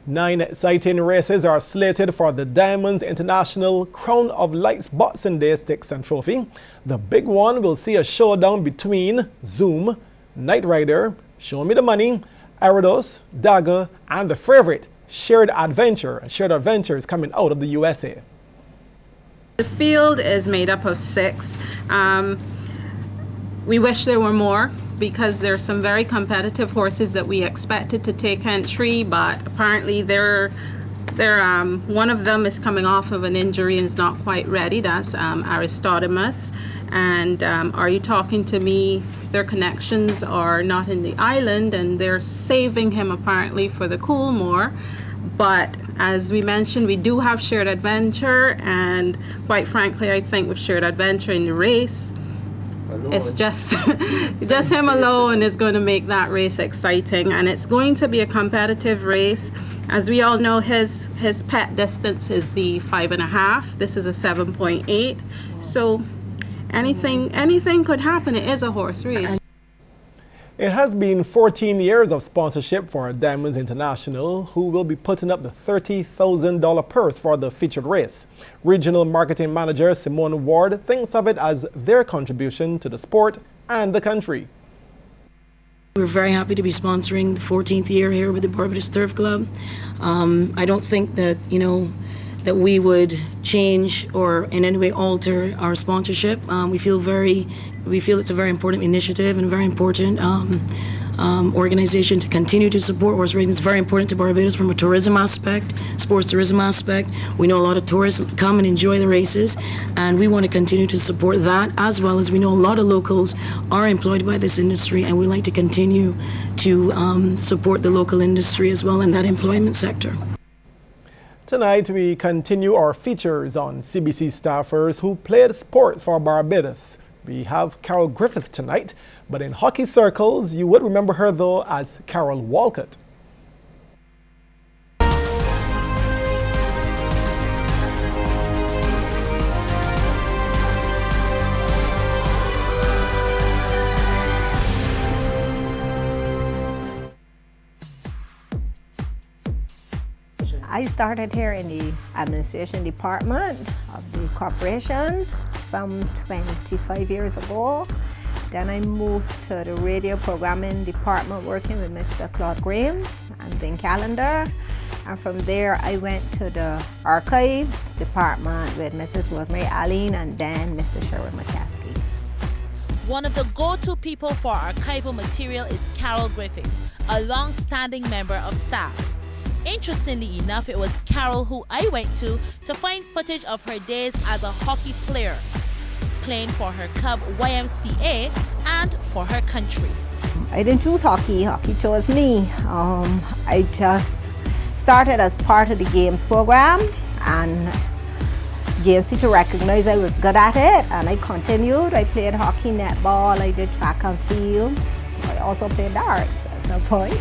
9 exciting races are slated for the Diamonds International Crown of Lights Boxing Day Stakes and Trophy. The big one will see a showdown between Zoom, Knight Rider, Show Me the Money, Arados, Dagger, and the favorite, Shared Adventure. Shared Adventure is coming out of the USA. The field is made up of 6. We wish there were more, because there's some very competitive horses that we expected to take entry, but apparently one of them is coming off of an injury and is not quite ready. That's Aristodemus. And Are You Talking to Me? Their connections are not in the island, and they're saving him apparently for the Coolmore. But as we mentioned, we do have Shared Adventure, and quite frankly, I think with Shared Adventure in the race, it's just him alone is going to make that race exciting, and it's going to be a competitive race. As we all know, his pet distance is the 5.5. This is a 7.8. So anything could happen. It is a horse race. It has been 14 years of sponsorship for Diamonds International, who will be putting up the $30,000 purse for the featured race. Regional Marketing Manager Simone Ward thinks of it as their contribution to the sport and the country. We're very happy to be sponsoring the 14th year here with the Barbados Turf Club. I don't think that, that we would change or in any way alter our sponsorship. We feel it's a very important initiative and a very important organization to continue to support horse racing. It's very important to Barbados from a tourism aspect, sports tourism aspect. We know a lot of tourists come and enjoy the races, and we want to continue to support that, as well as we know a lot of locals are employed by this industry, and we like to continue to support the local industry as well in that employment sector. Tonight, we continue our features on CBC staffers who played sports for Barbados. We have Carol Griffith tonight, but in hockey circles, you would remember her though as Carol Walcott. I started here in the administration department of the corporation some 25 years ago. Then I moved to the radio programming department working with Mr. Claude Graham and Ben Callender. And from there I went to the archives department with Mrs. Rosemary Allen and then Mr. Sherwood McCaskey. One of the go-to people for archival material is Carol Griffith, a long-standing member of staff. Interestingly enough, it was Carol who I went to find footage of her days as a hockey player, playing for her club YMCA and for her country. I didn't choose hockey, hockey chose me. I just started as part of the games program, and games teacher recognized I was good at it, and I continued. I played hockey, netball, I did track and field. I also played darts at some point,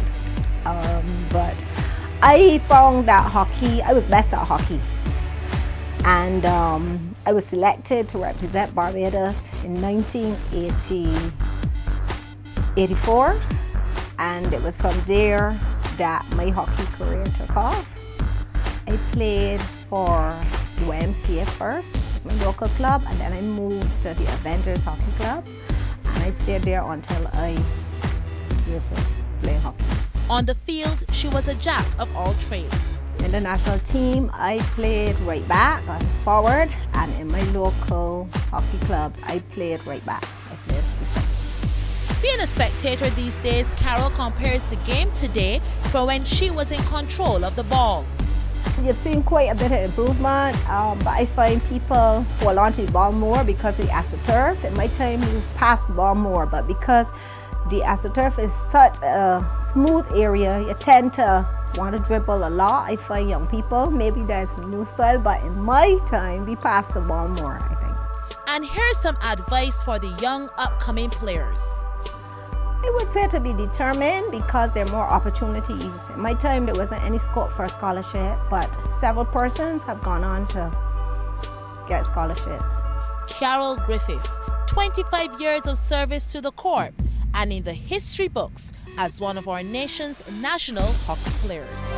but I found that hockey, I was best at hockey, and I was selected to represent Barbados in 1984, and it was from there that my hockey career took off. I played for the YMCA first, as my local club, and then I moved to the Avengers Hockey Club, and I stayed there until I gave up playing hockey. On the field, she was a jack of all trades. In the national team, I played right back and forward, and in my local hockey club, I played right back. I played defense. Being a spectator these days, Carol compares the game today from when she was in control of the ball. You've seen quite a bit of improvement, but I find people hold on to the ball more because of the AstroTurf. In my time, you passed the ball more, but because the AstroTurf is such a smooth area, you tend to want to dribble a lot. I find young people, maybe there's a new style, but in my time, we pass the ball more, I think. And here's some advice for the young upcoming players. I would say to be determined, because there are more opportunities. In my time, there wasn't any scope for a scholarship, but several persons have gone on to get scholarships. Carol Griffith, 25 years of service to the Corps, and in the history books as one of our nation's national hockey players.